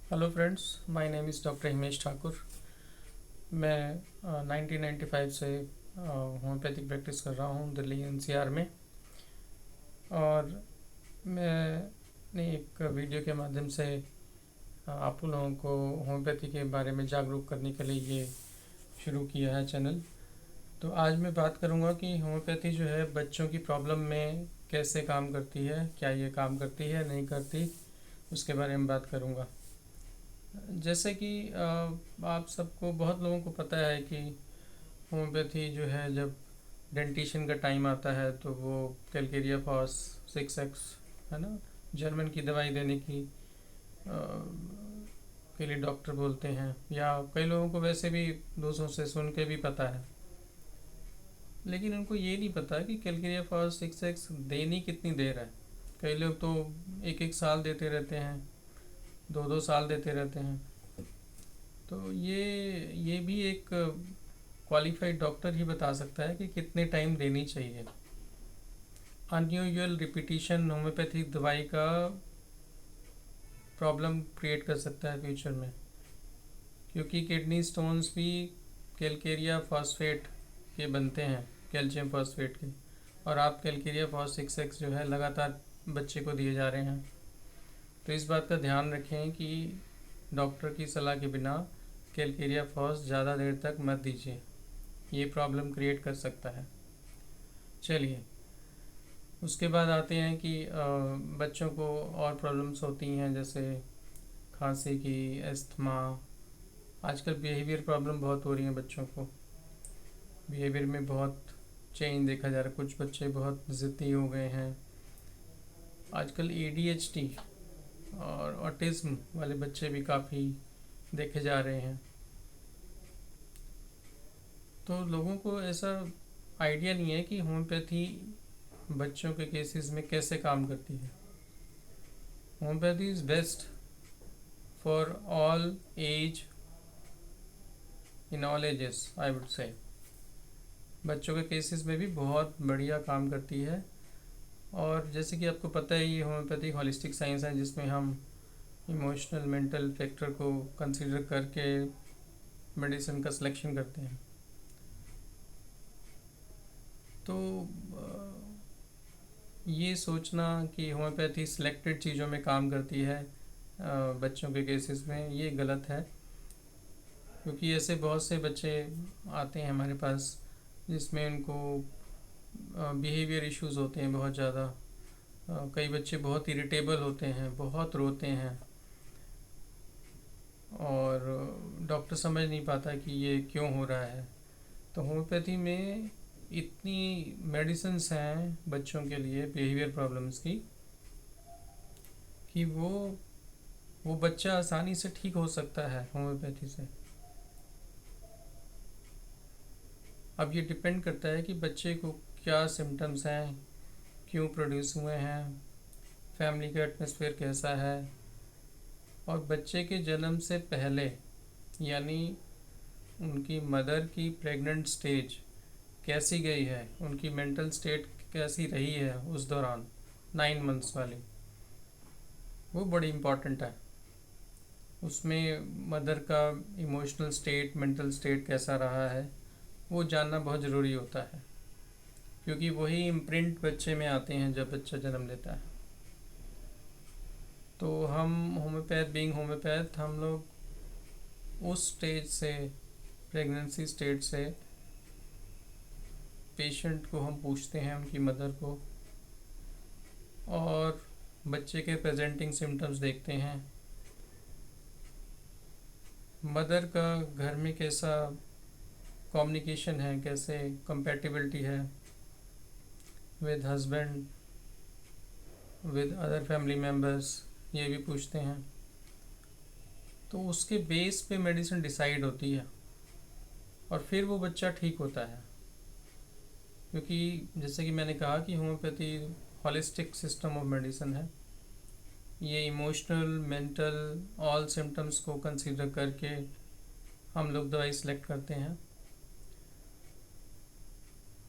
Hello friends, my name is doctor Himesh Thakur. मैं 1995 से homeopathic practice कर रहा हूँ दिल्ली एनसीआर में। और मैंने एक वीडियो के माध्यम से आप लोगों को होम्योपैथी के बारे में जागरूक करने के लिए ये शुरू किया है चैनल। तो आज मैं बात करूँगा कि होम्योपैथी जो है बच्चों की प्रॉब्लम में कैसे काम करती है, क्या ये काम करती है नहीं करती, उसके बारे में बात करूँगा। जैसे कि आप सबको बहुत लोगों को पता है कि होम्योपैथी जो है जब डेंटिशन का टाइम आता है तो वो कैलकेरिया फॉस 6X है ना, जर्मन की दवाई देने की के लिए डॉक्टर बोलते हैं, या कई लोगों को वैसे भी दूसरों से सुन के भी पता है। लेकिन उनको ये नहीं पता कि कैलकेरिया फॉस 6X देनी कितनी देर है। कई लोग तो एक एक साल देते रहते हैं, दो दो साल देते रहते हैं। तो ये भी एक क्वालिफाइड डॉक्टर ही बता सकता है कि कितने टाइम देनी चाहिए। अनयूजुअल रिपीटिशन होम्योपैथिक दवाई का प्रॉब्लम क्रिएट कर सकता है फ्यूचर में, क्योंकि किडनी स्टोन्स भी कैलकेरिया फॉस्फेट के बनते हैं, कैल्शियम फॉस्फेट के। और आप कैलकेरिया फॉस 6X जो है लगातार बच्चे को दिए जा रहे हैं। तो इस बात का ध्यान रखें कि डॉक्टर की सलाह के बिना कैलकेरिया फॉस ज़्यादा देर तक मत दीजिए, ये प्रॉब्लम क्रिएट कर सकता है। चलिए, उसके बाद आते हैं कि बच्चों को और प्रॉब्लम्स होती हैं, जैसे खांसी की, अस्थमा। आजकल बिहेवियर प्रॉब्लम बहुत हो रही हैं बच्चों को। बिहेवियर में बहुत चेंज देखा जा रहा है, कुछ बच्चे बहुत ज़िद्दी हो गए हैं। आजकल ADHD और ऑटिज़म वाले बच्चे भी काफ़ी देखे जा रहे हैं। तो लोगों को ऐसा आइडिया नहीं है कि होम्योपैथी बच्चों के केसेस में कैसे काम करती है। Homeopathy is best for all age, in all ages I would say. बच्चों के केसेस में भी बहुत बढ़िया काम करती है। और जैसे कि आपको पता है, ये होम्योपैथी हॉलिस्टिक साइंस है जिसमें हम इमोशनल मेंटल फैक्टर को कंसीडर करके मेडिसिन का सिलेक्शन करते हैं। तो ये सोचना कि होम्योपैथी सिलेक्टेड चीज़ों में काम करती है बच्चों के केसेस में, ये गलत है। क्योंकि ऐसे बहुत से बच्चे आते हैं हमारे पास जिसमें उनको बिहेवियर इश्यूज होते हैं बहुत ज़्यादा। कई बच्चे बहुत इरिटेबल होते हैं, बहुत रोते हैं, और डॉक्टर समझ नहीं पाता कि ये क्यों हो रहा है। तो होम्योपैथी में इतनी मेडिसिन्स हैं बच्चों के लिए बिहेवियर प्रॉब्लम्स की कि वो बच्चा आसानी से ठीक हो सकता है होम्योपैथी से। अब ये डिपेंड करता है कि बच्चे को क्या सिम्टम्स हैं, क्यों प्रोड्यूस हुए हैं, फैमिली का एटमॉस्फेयर कैसा है, और बच्चे के जन्म से पहले यानी उनकी मदर की प्रेग्नेंट स्टेज कैसी गई है, उनकी मेंटल स्टेट कैसी रही है उस दौरान, 9 मंथ्स वाली, वो बड़ी इम्पॉर्टेंट है। उसमें मदर का इमोशनल स्टेट, मेंटल स्टेट कैसा रहा है, वो जानना बहुत ज़रूरी होता है। क्योंकि वही इम्प्रिंट बच्चे में आते हैं जब बच्चा जन्म लेता है। तो हम होम्योपैथ, बीइंग होम्योपैथ, हम लोग उस स्टेज से, प्रेगनेंसी स्टेज से पेशेंट को हम पूछते हैं, उनकी मदर को, और बच्चे के प्रेजेंटिंग सिम्टम्स देखते हैं। मदर का घर में कैसा कम्युनिकेशन है, कैसे कंपैटिबिलिटी है with husband, with other family members, ये भी पूछते हैं। तो उसके बेस पे मेडिसिन डिसाइड होती है और फिर वो बच्चा ठीक होता है। क्योंकि जैसे कि मैंने कहा कि homeopathy holistic system of medicine है। ये इमोशनल, मेंटल, ऑल सिम्टम्स को कंसीडर करके हम लोग दवाई सेलेक्ट करते हैं।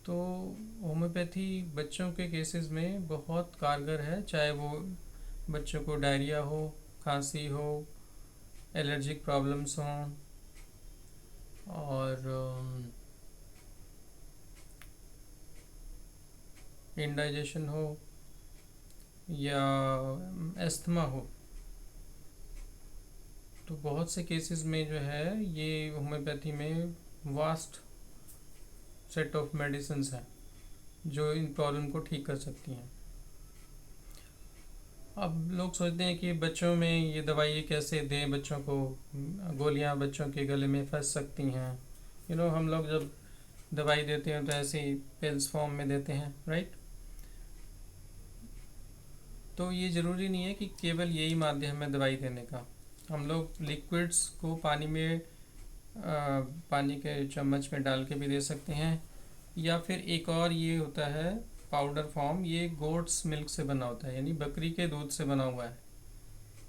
तो होम्योपैथी बच्चों के केसेस में बहुत कारगर है, चाहे वो बच्चों को डायरिया हो, खांसी हो, एलर्जिक प्रॉब्लम्स हों और इंडाइजेशन हो या एस्थमा हो, तो बहुत से केसेस में जो है ये होम्योपैथी में वास्ट सेट ऑफ मेडिसिन्स हैं जो इन प्रॉब्लम को ठीक कर सकती हैं। अब लोग सोचते हैं कि बच्चों में ये दवाई कैसे दें, बच्चों को गोलियां बच्चों के गले में फंस सकती हैं। हम लोग जब दवाई देते हैं तो ऐसे ही पिल्स फॉर्म में देते हैं, राइट। तो ये ज़रूरी नहीं है कि केवल यही माध्यम है दवाई देने का। हम लोग लिक्विड्स को पानी के चम्मच में डाल के भी दे सकते हैं, या फिर एक और ये होता है पाउडर फॉर्म, ये गोट्स मिल्क से बना होता है, यानी बकरी के दूध से बना हुआ है।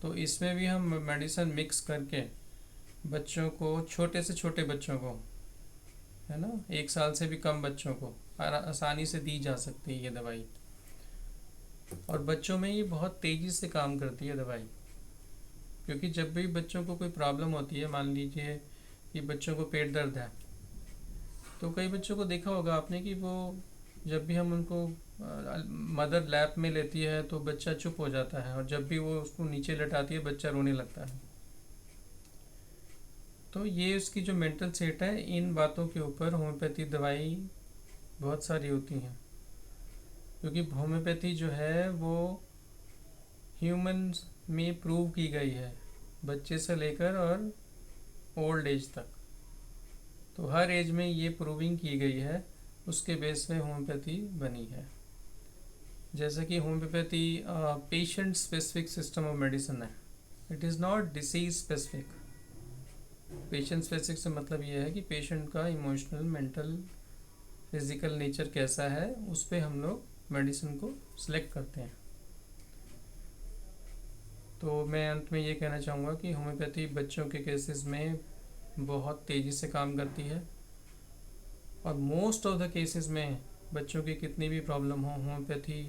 तो इसमें भी हम मेडिसिन मिक्स करके बच्चों को, छोटे से छोटे बच्चों को, है ना, 1 साल से भी कम बच्चों को आसानी से दी जा सकती है ये दवाई। और बच्चों में ये बहुत तेज़ी से काम करती है दवाई, क्योंकि जब भी बच्चों को कोई प्रॉब्लम होती है, मान लीजिए कि बच्चों को पेट दर्द है, तो कई बच्चों को देखा होगा आपने कि वो जब भी हम उनको मदर लैप में लेती है तो बच्चा चुप हो जाता है, और जब भी वो उसको नीचे लटाती है बच्चा रोने लगता है। तो ये उसकी जो मेंटल स्टेट है, इन बातों के ऊपर होम्योपैथी दवाई बहुत सारी होती हैं, क्योंकि होम्योपैथी जो है वो ह्यूमंस में प्रूव की गई है, बच्चे से लेकर और ओल्ड एज तक। तो हर एज में ये प्रूविंग की गई है, उसके बेस में होम्योपैथी बनी है। जैसे कि homeopathy patient specific system of medicine है, it is not disease specific. Patient specific से मतलब ये है कि पेशेंट का इमोशनल, मेंटल, फिजिकल नेचर कैसा है, उस पर हम लोग मेडिसिन को सिलेक्ट करते हैं। तो मैं अंत में ये कहना चाहूँगा कि होम्योपैथी बच्चों के केसेस में बहुत तेज़ी से काम करती है, और मोस्ट ऑफ द केसेस में बच्चों की कितनी भी प्रॉब्लम हो, होम्योपैथी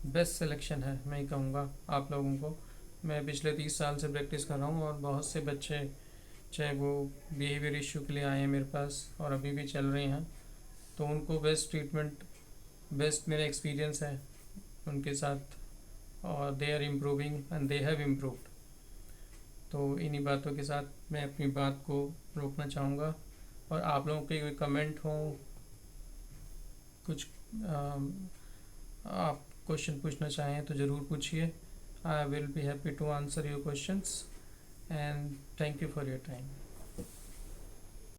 बेस्ट सिलेक्शन है, मैं कहूँगा आप लोगों को। मैं पिछले 30 साल से प्रैक्टिस कर रहा हूँ, और बहुत से बच्चे, चाहे वो बिहेवियर इशू के लिए आए हैं मेरे पास और अभी भी चल रहे हैं, तो उनको बेस्ट ट्रीटमेंट, बेस्ट मेरा एक्सपीरियंस है उनके साथ, और they are improving and they have improved. तो इन्हीं बातों के साथ मैं अपनी बात को रोकना चाहूँगा, और आप लोगों के कोई कमेंट हो, कुछ आप क्वेश्चन पूछना चाहें तो ज़रूर पूछिए। I will be happy to answer your questions, and thank you for your time.